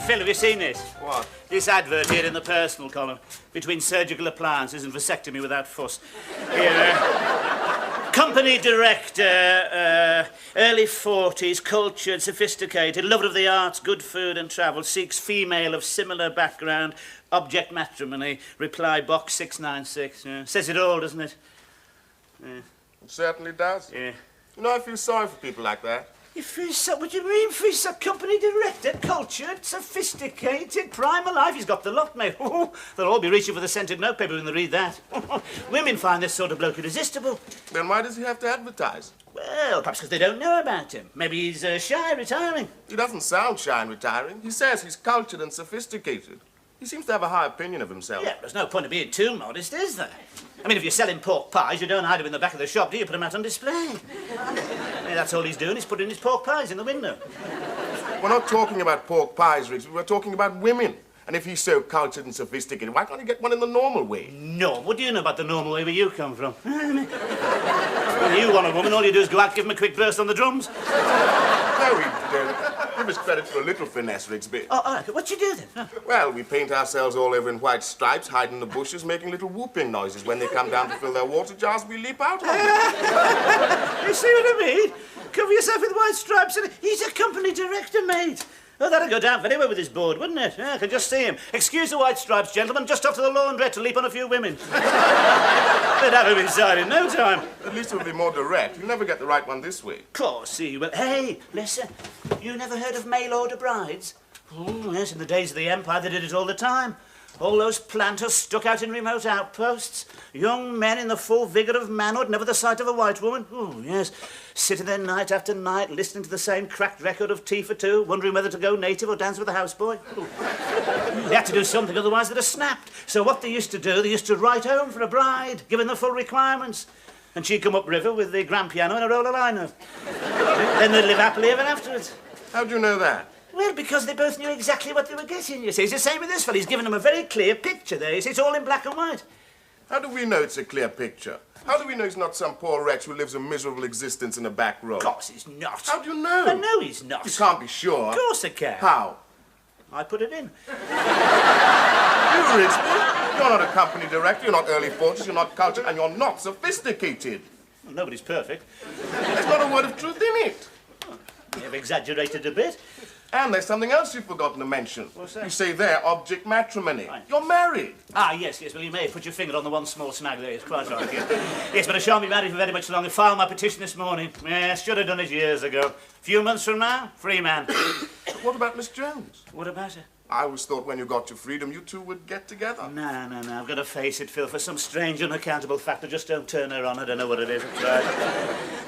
Phil, have you seen this? What? This advert here in the personal column, between surgical appliances and vasectomy without fuss. Here, company director, early 40s, cultured, sophisticated, lover of the arts, good food and travel, seeks female of similar background, object matrimony, reply box 696. Says it all, doesn't it? It certainly does. Yeah. You know, I feel sorry for people like that. You feel so, what do you mean, feel company director, cultured, sophisticated, prime of life? He's got the lot, mate. They'll all be reaching for the scented notepaper when they read that. Women find this sort of bloke irresistible. Then why does he have to advertise? Well, perhaps because they don't know about him. Maybe he's shy, retiring. He doesn't sound shy and retiring. He says he's cultured and sophisticated. He seems to have a high opinion of himself. Yeah, there's no point in being too modest, is there? I mean, if you're selling pork pies, you don't hide them in the back of the shop, do you? Put them out on display. Yeah, that's all he's doing, he's putting his pork pies in the window. We're not talking about pork pies, Riggs. We're talking about women. And if he's so cultured and sophisticated, why can't he get one in the normal way? No, what do you know about the normal way where you come from? When you want a woman, all you do is go out, give him a quick burst on the drums. No, we don't. Give us credit for a little finesse, Rigsby. Oh, all right. What you do then? Huh? Well, we paint ourselves all over in white stripes, hide in the bushes, making little whooping noises. When they come down to fill their water jars, we leap out of them. You see what I mean? Cover yourself with white stripes and he's a company director, mate. Oh, that'd go down very well with his board, wouldn't it? Yeah, I can just see him. Excuse the white stripes, gentlemen, just off to the laundrette to leap on a few women. They'd have him inside in no time. At least it would be more direct. You'll never get the right one this way. Of course, see. Well, hey, listen. You never heard of mail-order brides? Oh, yes, in the days of the Empire, they did it all the time. All those planters stuck out in remote outposts. Young men in the full vigour of manhood, never the sight of a white woman. Oh, yes. Sitting there night after night, listening to the same cracked record of Tea for Two, wondering whether to go native or dance with a houseboy. They had to do something, otherwise they'd have snapped. So what they used to do, they used to write home for a bride, given the full requirements. And she'd come upriver with the grand piano and a roll of lino. Then they'd live happily ever afterwards. How do you know that? Well, because they both knew exactly what they were getting, you see. It's the same with this fellow. He's given them a very clear picture there. You see, it's all in black and white. How do we know it's a clear picture? How do we know he's not some poor wretch who lives a miserable existence in a back row? Of course he's not. How do you know? I know he's not. You can't be sure. Of course I can. How? I put it in. You, Rigsby, you're not a company director, you're not early 40s, you're not cultured, and you're not sophisticated. Well, nobody's perfect. There's not a word of truth in it. You've exaggerated a bit. And there's something else you've forgotten to mention. What's that? You say there, object matrimony. Right. You're married. Ah, yes. Well, you may have put your finger on the one small snag there. It's quite right. Yes, but I shan't be married for very much longer. Filed my petition this morning. Yes, should have done it years ago. A few months from now, free man. What about Miss Jones? What about her? I always thought when you got your freedom, you two would get together. No. I've got to face it, Phil. For some strange, unaccountable fact, I just don't turn her on. I don't know what it is. I tried.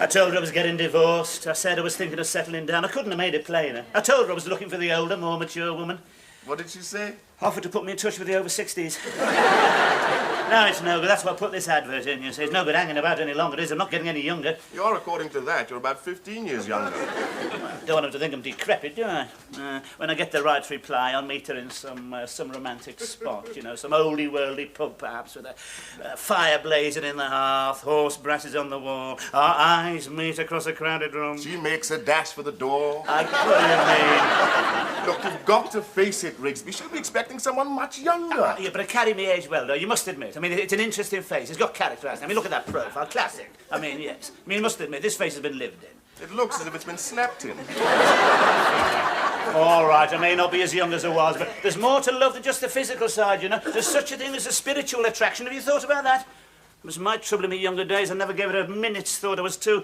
I told her I was getting divorced. I said I was thinking of settling down. I couldn't have made it plainer. I told her I was looking for the older, more mature woman. What did she say? Offered to put me in touch with the over 60s. No, it's no good. That's why I put this advert in, you see. It's no good hanging about any longer, is it? I'm not getting any younger. You're, according to that, you're about 15 years younger. Don't want them to think I'm decrepit, do I? When I get the right reply, I'll meet her in some romantic spot, you know, some oldie-worldly pub, perhaps, with a fire blazing in the hearth, horse brasses on the wall, our eyes meet across a crowded room. She makes a dash for the door. What do you mean? Look, you've got to face it, Rigsby. She'll be expecting someone much younger. Yeah, but I carry me age well, though, you must admit. I mean, it's an interesting face. It's got character, hasn't it? I mean, look at that profile. Classic. I mean, yes. I mean, you must admit, this face has been lived in. It looks as if it's been slept in. All right, I may not be as young as I was, but there's more to love than just the physical side, you know. There's such a thing as a spiritual attraction. Have you thought about that? It was my trouble in my younger days. I never gave it a minute's thought. I was too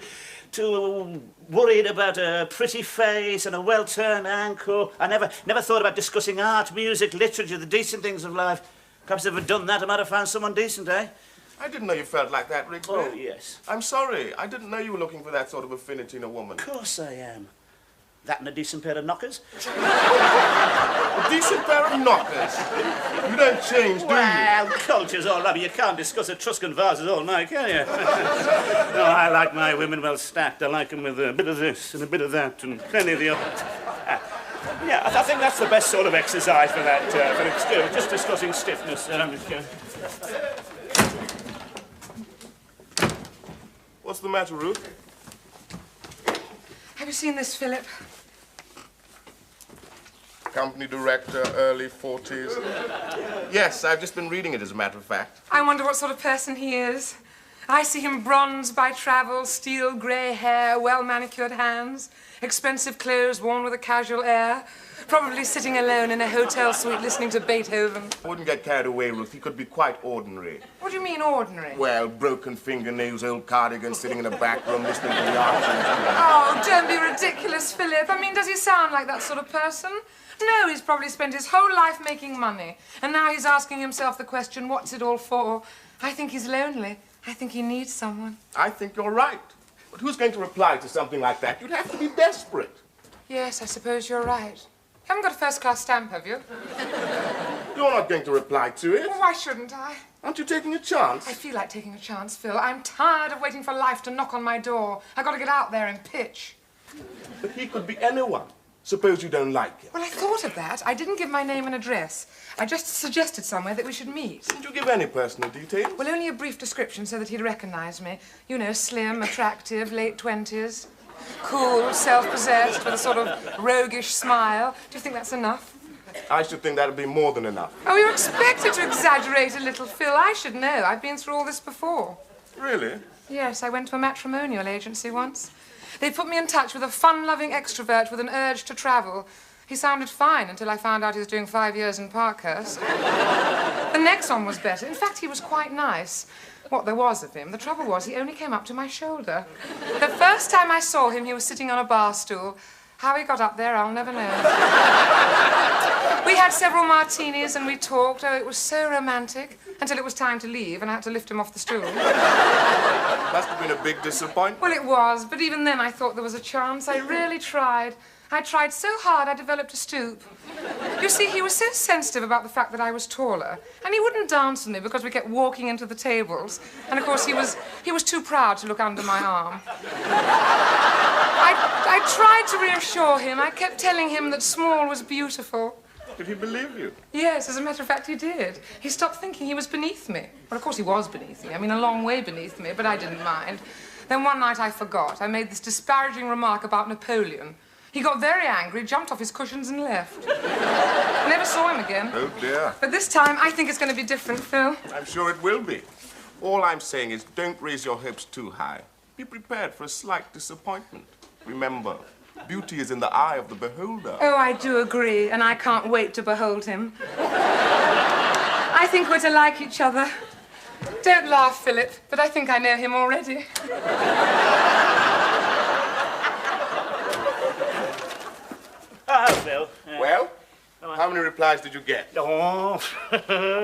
worried about a pretty face and a well-turned ankle. I never thought about discussing art, music, literature, the decent things of life. Perhaps if I'd done that, I might have found someone decent, eh? I didn't know you felt like that, Rigsby. Oh, yes. I'm sorry. I didn't know you were looking for that sort of affinity in a woman. Of course I am. That and a decent pair of knockers. A decent pair of knockers? You don't change, do you? Well, culture's all right. You can't discuss Etruscan vases all night, can you? No, I like my women well stacked. I like them with a bit of this and a bit of that and plenty of the other. Yeah, I think that's the best sort of exercise for that, for just discussing stiffness. What's the matter, Ruth? Have you seen this, Philip? company director, early 40s. Yes, I've just been reading it, as a matter of fact. I wonder what sort of person he is. I see him bronzed by travel, steel grey hair, well-manicured hands, expensive clothes worn with a casual air, probably sitting alone in a hotel suite listening to Beethoven. I wouldn't get carried away, Ruth. He could be quite ordinary. What do you mean, ordinary? Well, broken fingernails, old cardigan, sitting in a back room listening to the arts. Oh, don't be ridiculous, Philip. I mean, does he sound like that sort of person? No, he's probably spent his whole life making money, and now he's asking himself the question, what's it all for? I think he's lonely. I think he needs someone. I think you're right. But who's going to reply to something like that? You'd have to be desperate. Yes, I suppose you're right. You haven't got a first-class stamp, have you? You're not going to reply to it. Well, why shouldn't I? Aren't you taking a chance? I feel like taking a chance, Phil. I'm tired of waiting for life to knock on my door. I've got to get out there and pitch. But he could be anyone. Suppose you don't like him. Well, I thought of that. I didn't give my name and address. I just suggested somewhere that we should meet. Did you give any personal details? Well, only a brief description so that he'd recognize me. You know, slim, attractive, late 20s. Cool, self-possessed, with a sort of roguish smile. Do you think that's enough? I should think that'd be more than enough. Oh, you're expected to exaggerate a little, Phil. I should know. I've been through all this before. Really? Yes, I went to a matrimonial agency once. They put me in touch with a fun-loving extrovert with an urge to travel. He sounded fine until I found out he was doing 5 years in Parkhurst. The next one was better. In fact, he was quite nice. What there was of him. The trouble was, he only came up to my shoulder. The first time I saw him, he was sitting on a bar stool. How he got up there, I'll never know. We had several martinis and we talked. Oh, it was so romantic. Until it was time to leave and I had to lift him off the stool. Must have been a big disappointment. Well, it was, but even then I thought there was a chance. I really tried. I tried so hard I developed a stoop. You see, he was so sensitive about the fact that I was taller, and he wouldn't dance with me because we kept walking into the tables. And, of course, he was too proud to look under my arm. I tried to reassure him. I kept telling him that small was beautiful. Did he believe you? Yes, as a matter of fact, he did. He stopped thinking he was beneath me. Well, of course, he was beneath me. I mean, a long way beneath me, but I didn't mind. Then one night I forgot. I made this disparaging remark about Napoleon. He got very angry, jumped off his cushions and left. Never saw him again. Oh, dear. But this time, I think it's going to be different, Phil. I'm sure it will be. All I'm saying is don't raise your hopes too high. Be prepared for a slight disappointment. Remember, beauty is in the eye of the beholder. Oh, I do agree, and I can't wait to behold him. I think we're to like each other. Don't laugh, Philip, but I think I know him already. Oh, Phil. Well, how many replies did you get? Oh,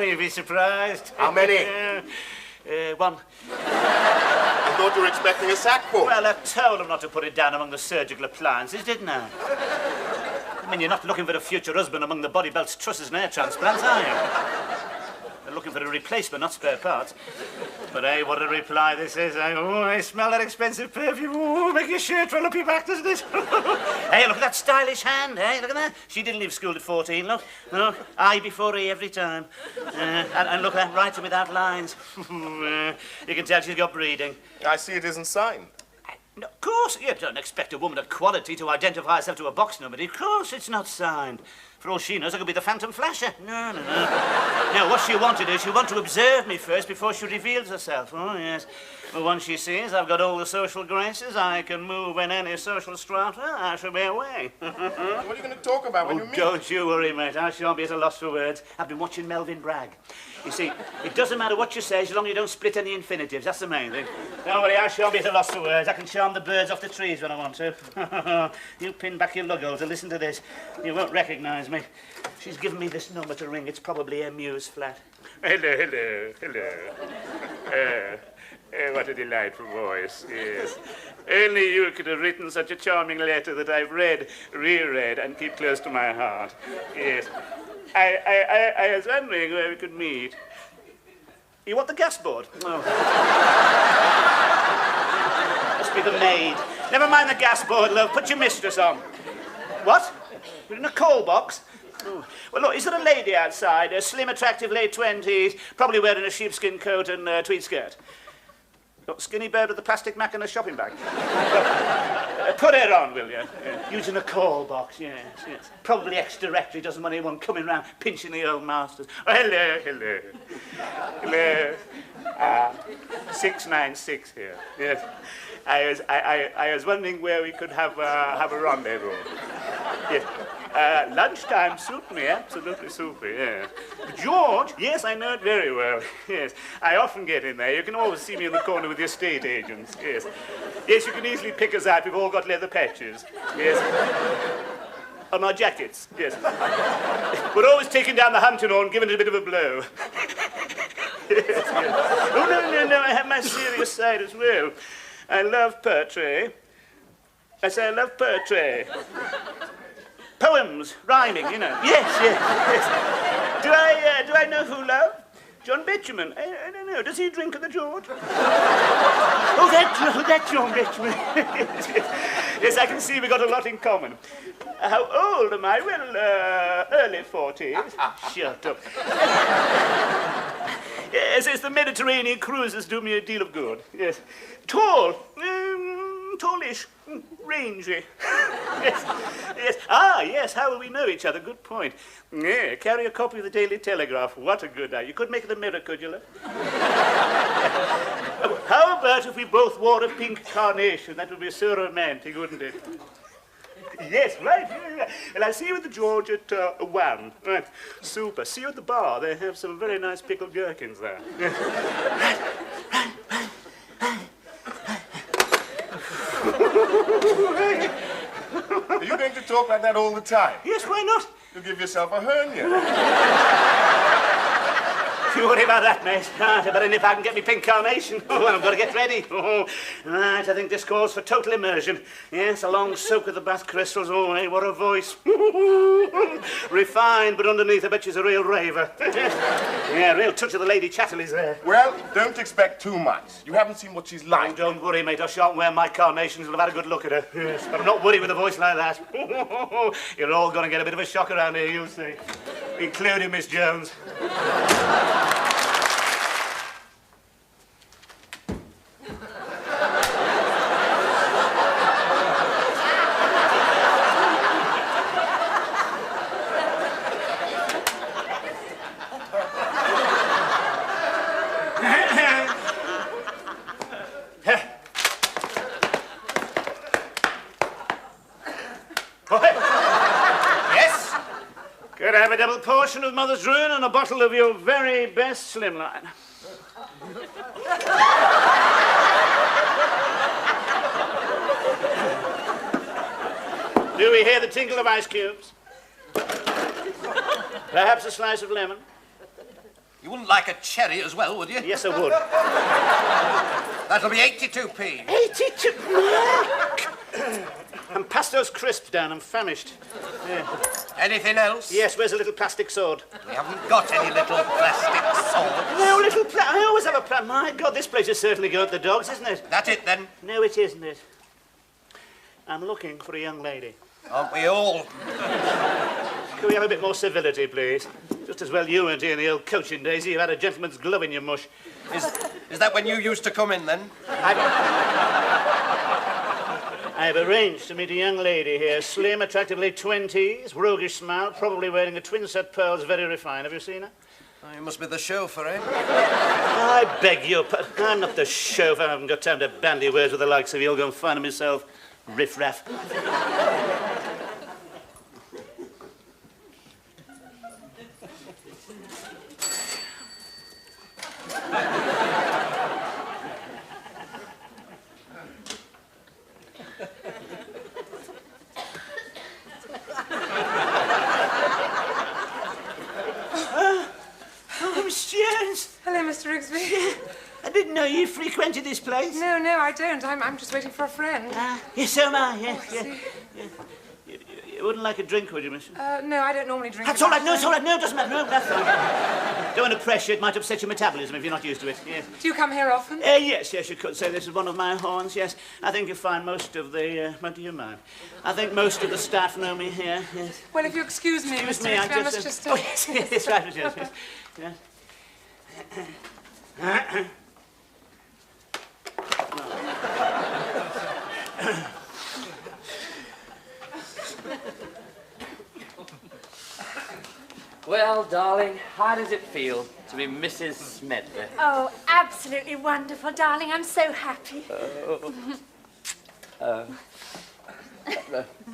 you'd be surprised. How many? One. I thought you were expecting a sackful. Well, I told him not to put it down among the surgical appliances, didn't I? I mean, you're not looking for a future husband among the body belts, trusses and hair transplants, are you? They're looking for a replacement, not spare parts. But, hey, what a reply this is. Oh, I smell that expensive perfume. Oh, make your shirt roll up your back, doesn't it? Hey, look at that stylish hand, eh? Look at that. She didn't leave school at 14, look. No, I before E every time. And look at that, writing without lines. You can tell she's got breeding. I see it isn't signed. No, of course, you don't expect a woman of quality to identify herself to a box number. Of course it's not signed. For all she knows, I could be the Phantom Flasher. No. No, what she wanted is she'll want to observe me first before she reveals herself. Oh, yes. But once she sees I've got all the social graces, I can move in any social strata, I shall be away. What are you going to talk about when you meet? Don't you worry, mate. I shan't be at a loss for words. I've been watching Melvin Bragg. You see, it doesn't matter what you say as long as you don't split any infinitives. That's the main thing. Don't worry, I shan't be at a loss for words. I can charm the birds off the trees when I want to. You pin back your lugholes and listen to this. You won't recognise me. She's given me this number to ring. It's probably MU's flat. Hello. What a delightful voice, yes. Only you could have written such a charming letter that I've read, reread, and keep close to my heart. Yes. I was wondering where we could meet. You want the gas board? Oh. Must be the maid. Never mind the gas board, love. Put your mistress on. What? You're in a coal box? Oh. Well, look, is there a lady outside? A slim, attractive, late 20s, probably wearing a sheepskin coat and a tweed skirt. Got skinny bird with the plastic mac and a shopping bag. Put it on, will you? Yeah. Using a call box, yes. Probably ex-directory, doesn't want anyone coming round pinching the old masters. Oh, hello. 696 here. Yes. I was wondering where we could have a rendezvous. Yes. Lunchtime suit me, absolutely super, yeah. George? Yes, I know it very well. Yes, I often get in there. You can always see me in the corner with the estate agents. Yes. Yes, you can easily pick us out. We've all got leather patches. Yes. On our jackets. Yes. We're always taking down the hunting horn and giving it a bit of a blow. Yes. Oh, no, I have my serious side as well. I love poetry. I say I love poetry. Poems, rhyming, you know. Yes. Do I know who love? John Bitumen. I don't know. Does he drink at the George? Oh, that John Bitumen. Yes, I can see we've got a lot in common. How old am I? Well, early 40s. Shut up. Yes, it's the Mediterranean cruises do me a deal of good. Yes. Tall. Tallish. Rangy. Yes. Ah, yes, how will we know each other? Good point. Yeah, carry a copy of the Daily Telegraph. What a good idea. You could make it the Mirror, could you, love? How about if we both wore a pink carnation? That would be so romantic, wouldn't it? Yes, right. Yeah. Well, I'll see you at the George at 1. Right. Super. See you at the bar. They have some very nice pickled gherkins there. Right. Are you going to talk like that all the time? Yes, why not? You'll give yourself a hernia. You worry about that, mate. Right, I better nip out and get me pink carnation. Oh, I've got to get ready. Oh, right, I think this calls for total immersion. Yes, a long soak of the bath crystals. Oh, hey, what a voice. Refined, but underneath I bet she's a real raver. Yeah, real touch of the Lady Chatterley's there. Well, don't expect too much. You haven't seen what she's like. Oh, don't worry, mate. I shan't wear my carnations. We'll have had a good look at her. Yes, but I'm not worried with a voice like that. You're all going to get a bit of a shock around here, you'll see. Including Miss Jones. Yes? Could I have a double portion of Mother's Ruin and a bottle of your very best Slimline? Do we hear the tinkle of ice cubes? Perhaps a slice of lemon? You wouldn't like a cherry as well, would you? Yes, I would. That'll be 82p. 82? Mark! And pass those crisps down, I'm famished. Yeah. Anything else? Yes, where's a little plastic sword? We haven't got any little plastic swords. No, I always have a plan. My God, this place is certainly going to the dogs, isn't it? That it, then? No, it isn't it. I'm looking for a young lady. Aren't we all? Can we have a bit more civility, please? Just as well you weren't here in the old coaching days. You had a gentleman's glove in your mush. Is that when you used to come in, then? I've arranged to meet a young lady here, slim, attractive, late 20s, roguish smile, probably wearing a twin set pearls, very refined. Have you seen her? Oh, you must be the chauffeur, eh? I beg your pardon. I'm not the chauffeur. I haven't got time to bandy words with the likes of you. I'll go and find her myself. Riff-raff. Hello, Mr. Rigsby. I didn't know you frequented this place. No, I don't. I'm just waiting for a friend. Yes, so am I, yes. See? You wouldn't like a drink, would you, miss? No, I don't normally drink. That's all right, no, it's all right. No, it doesn't matter. No, that's all right. Don't want to pressure. It might upset your metabolism if you're not used to it, yes. Do you come here often? Yes, you could say this is one of my haunts, yes. I think you'll find most of the... what do you mind? I think most of the staff know me here, yes. Well, if you excuse me, Excuse Mr. me, Rigsby, I must just... Oh, yes, right, yes. Well, darling, how does it feel to be Mrs. Smedley? Oh, absolutely wonderful, darling. I'm so happy.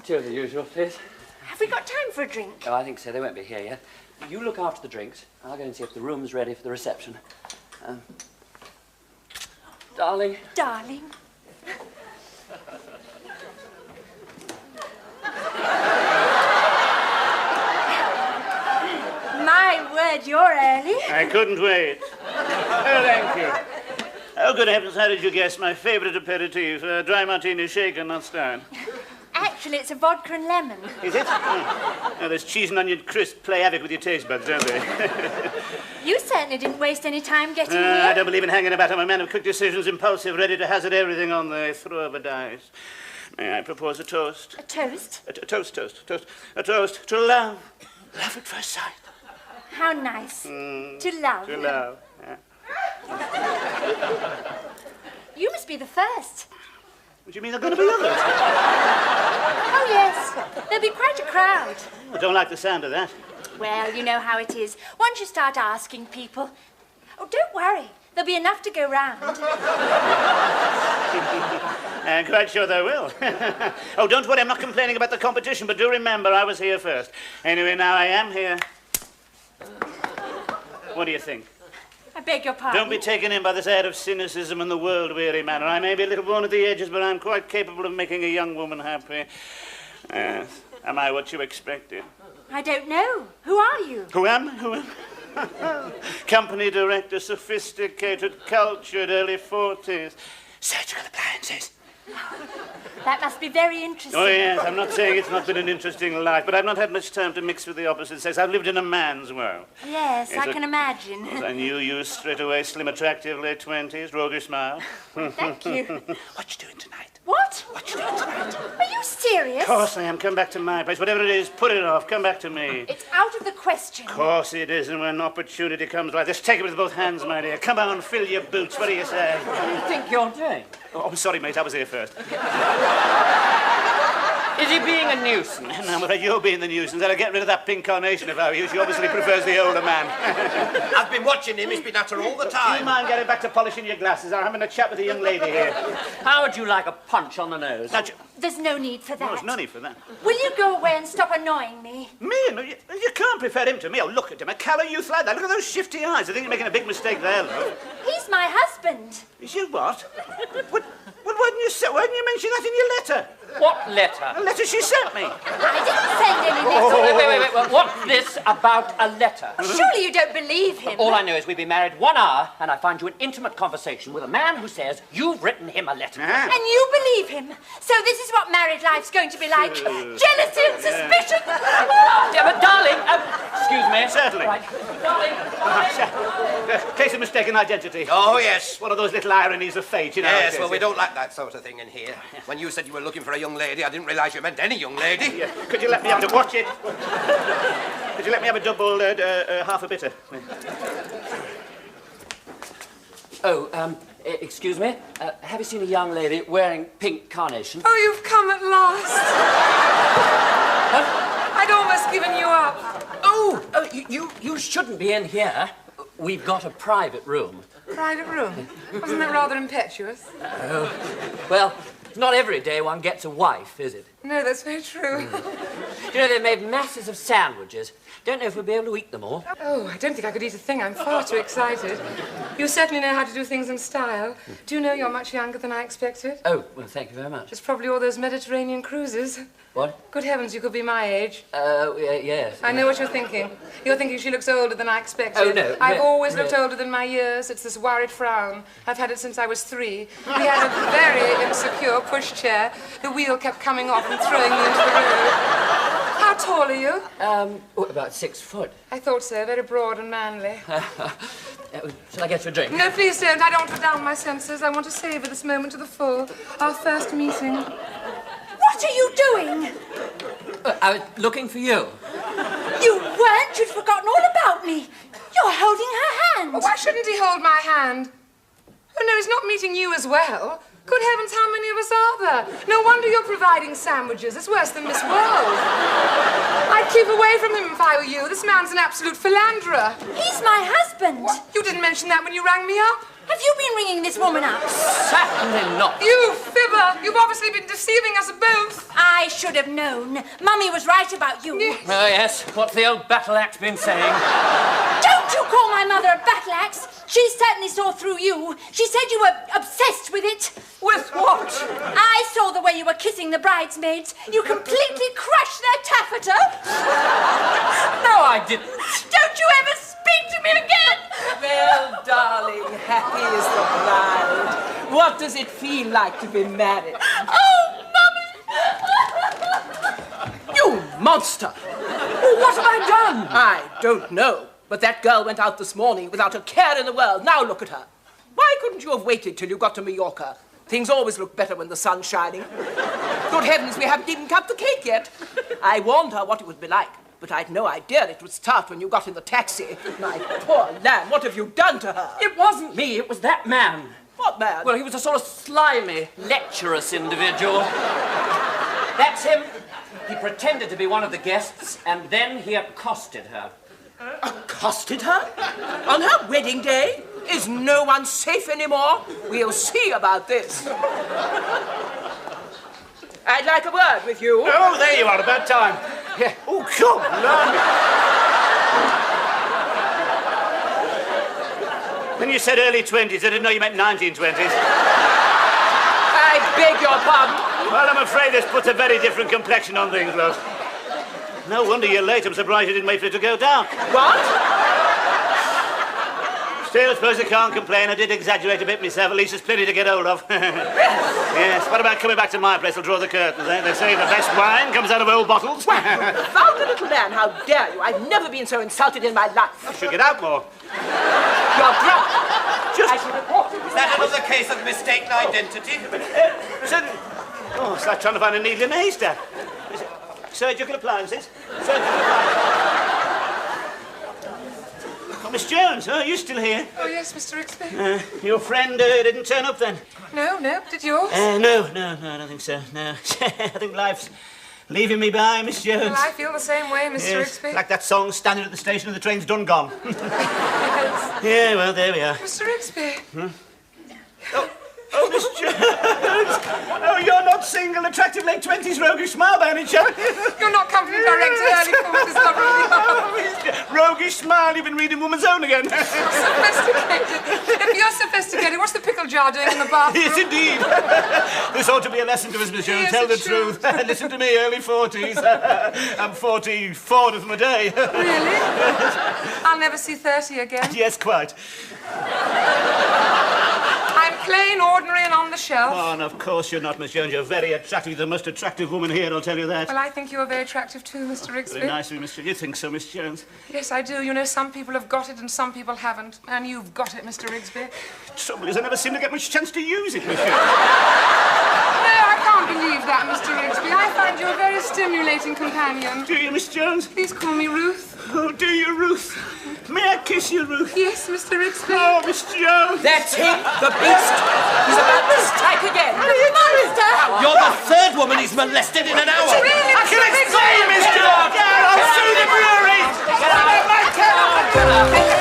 Two of the usual, please. Have we got time for a drink? Oh, I think so. They won't be here yet. You look after the drinks. I'll go and see if the room's ready for the reception. Darling. Darling. My word, you're early. I couldn't wait. Oh, thank you. Oh, good heavens, how did you guess my favourite aperitif? Dry martini shaken, not stirred. Actually, it's a vodka and lemon. Is it? Oh, those cheese and onion crisps play havoc with your taste buds, don't they? You certainly didn't waste any time getting I here. don't believe in hanging about. I'm a man of quick decisions, impulsive, ready to hazard everything on the throw of a dice. May I propose a toast? A toast? A toast. A toast to love. Love at first sight. How nice. To love. To love. Yeah. You must be the first. What do you mean there are going to be others? Oh, yes. There'll be quite a crowd. I don't like the sound of that. Well, you know how it is. Once you start asking people... Oh, don't worry. There'll be enough to go round. I'm quite sure there will. Oh, don't worry, I'm not complaining about the competition, but do remember I was here first. Anyway, now I am here. What do you think? I beg your pardon. Don't be taken in by this air of cynicism and the world-weary manner. I may be a little worn at the edges, but I'm quite capable of making a young woman happy. Am I what you expected? I don't know. Who are you? Who am I? Company director, sophisticated, cultured, early 40s. Surgical appliances. That must be very interesting. Oh, yes, I'm not saying it's not been an interesting life, but I've not had much time to mix with the opposite sex. I've lived in a man's world. Yes, I can imagine. I knew you straight away, slim, attractive, late 20s, rolled your smile. Thank you. What you doing tonight? What? What you doing tonight? Are you serious? Of course I am. Come back to my place. Whatever it is, put it off. Come back to me. It's out of the question. Of course it is, and when opportunity comes like this, take it with both hands, my dear. Come on, fill your boots. What do you say? What do you think you're doing? Oh, I'm sorry, mate. I was here first. Is he being a nuisance? No, I'm afraid you're being the nuisance. I'll get rid of that pink carnation if I were you. She obviously prefers the older man. I've been watching him. He's been at her all the Do you time. mind getting back to polishing your glasses? I'm having a chat with the young lady here. How would you like a punch on the nose? Now, There's no need for no, that. there's no need for that. Will you go away and stop annoying me? Me? No, you can't prefer him to me. Oh, look at him. A callow youth like that. Look at those shifty eyes. I think you're making a big mistake there, love. He's my husband. Is you what? What? Well, why didn't you mention that in your letter? What letter? A letter she sent me. I didn't send any letter. Wait. What's this about a letter? Surely you don't believe him. All I know is we've been married 1 hour, and I find you an intimate conversation with a man who says you've written him a letter. Ah. And you believe him. So this is what married life's going to be like. Jealousy and suspicion. Yeah, but darling, excuse me. Certainly. Right. Darling. Case of mistaken identity. Oh, yes. One of those little ironies of fate, you know. Yes, it well, is. we don't like that sort of thing in here. When you said you were looking for a young lady, I didn't realise you meant any young lady. Yeah. Could you let me have to watch it? Could you let me have a double half a bitter? Oh, excuse me. Have you seen a young lady wearing pink carnations? Oh, you've come at last. I'd almost given you up. You shouldn't be in here. We've got a private room. Private room. Wasn't that rather impetuous? Well, not every day one gets a wife, is it? No, that's very true. You know, they made masses of sandwiches. Don't know if we'll be able to eat them all. Oh, I don't think I could eat a thing. I'm far too excited. You certainly know how to do things in style. Do you know you're much younger than I expected? Oh, well, thank you very much. It's probably all those Mediterranean cruises. What? Good heavens, you could be my age. Yes. I know what you're thinking. You're thinking she looks older than I expected. Oh, no. I've always no. looked older than my years. It's this worried frown. I've had it since I was 3. We had a very insecure pushchair. The wheel kept coming off and throwing me into the road. How tall are you? About 6 foot. I thought so. Very broad and manly. Shall I get you a drink? No, please don't. I don't want to down my senses. I want to savor this moment to the full. Our first meeting. What are you doing? I was looking for you. You weren't. You'd forgotten all about me. You're holding her hand. Oh, why shouldn't he hold my hand? Oh, no, he's not meeting you as well. Good heavens, how many of us are Fibber! No wonder you're providing sandwiches. It's worse than Miss World. I'd keep away from him if I were you. This man's an absolute philanderer. He's my husband. What? You didn't mention that when you rang me up? Have you been ringing this woman up? Certainly not. You Fibber! You've obviously been deceiving us both. I should have known. Mummy was right about you. Oh, yes. What's the old battle axe been saying? Don't you call my mother a battle axe. She certainly saw through you. She said you were obsessed with it. With what? I saw the way you were kissing the bridesmaids. You completely crushed their taffeta. No, I didn't. Don't you ever speak to me again. Well, darling, happy is the bride. What does it feel like to be married? Oh, Mummy! You monster! Oh, what have I done? I don't know. But that girl went out this morning without a care in the world. Now look at her. Why couldn't you have waited till you got to Mallorca? Things always look better when the sun's shining. Good heavens, we haven't even cut the cake yet. I warned her what it would be like, but I'd no idea it would start when you got in the taxi. My poor lamb, what have you done to her? It wasn't me, it was that man. What man? Well, he was a sort of slimy, lecherous individual. That's him. He pretended to be one of the guests, and then he accosted her. Accosted her? On her wedding day? Is no one safe anymore? We'll see about this. I'd like a word with you. Oh, there you are, about time. Yeah. Oh, come on. When you said early 20s, I didn't know you meant 1920s. I beg your pardon. Well, I'm afraid this puts a very different complexion on things, love. No wonder you're late. I'm surprised you didn't wait for it to go down. What? Still, I suppose I can't complain. I did exaggerate a bit myself. At least there's plenty to get hold of. Yes, what about coming back to my place? I'll draw the curtains, eh? They say the best wine comes out of old bottles. Found the little man, how dare you? I've never been so insulted in my life. You should get out more. You're drunk. I should report you. Is that another case of mistaken identity? Oh, it's like trying to find a needle in a haystack. Surgical appliances. Surgical appliances. Oh, Miss Jones, oh, you're still here. Oh, yes, Mr. Rixby. Your friend didn't turn up then? No, did yours? No, I don't think so, no. I think life's leaving me by, Miss Jones. Well, I feel the same way, Mr. Yes, Rixby. like that song, standing at the station and the train's done gone. Yes. Yeah, well, there we are. Mr. Rixby. Oh, Miss Jones! Oh, you're not single, attractive, late 20s, roguish smile by any chance? You're not company director, early 40s, not really. Roguish smile, you've been reading Woman's Own again. Sophisticated. If you're sophisticated, what's the pickle jar doing in the bathroom? Yes, indeed. This ought to be a lesson to us, Miss Jones. Yes, Tell the it should. truth. Listen to me, early 40s. I'm 44 of my day. Really? I'll never see 30 again. Yes, quite. I'm plain, ordinary, and on the shelf. Oh, and of course you're not, Miss Jones. You're very attractive. The most attractive woman here, I'll tell you that. Well, I think you're very attractive too, Mr. Rixby. Very nice of you, Miss Jones. You think so, Miss Jones? Yes, I do. You know, some people have got it and some people haven't. And you've got it, Mr. Rixby. Trouble is, I never seem to get much chance to use it, Miss Jones. No, I can't believe that, Mr. Rixby. I find you a very stimulating companion. Do you, Miss Jones? Please call me Ruth. Oh, do you, Ruth? May I kiss you, Ruth? Yes, Mr. Rixby. Oh, Miss Jones. That's him, the beast. He's about to strike again. Monster! You're the third woman he's molested in an hour. Really, I can explain, Miss Jones. I'll sue the brewery. Get out of my car.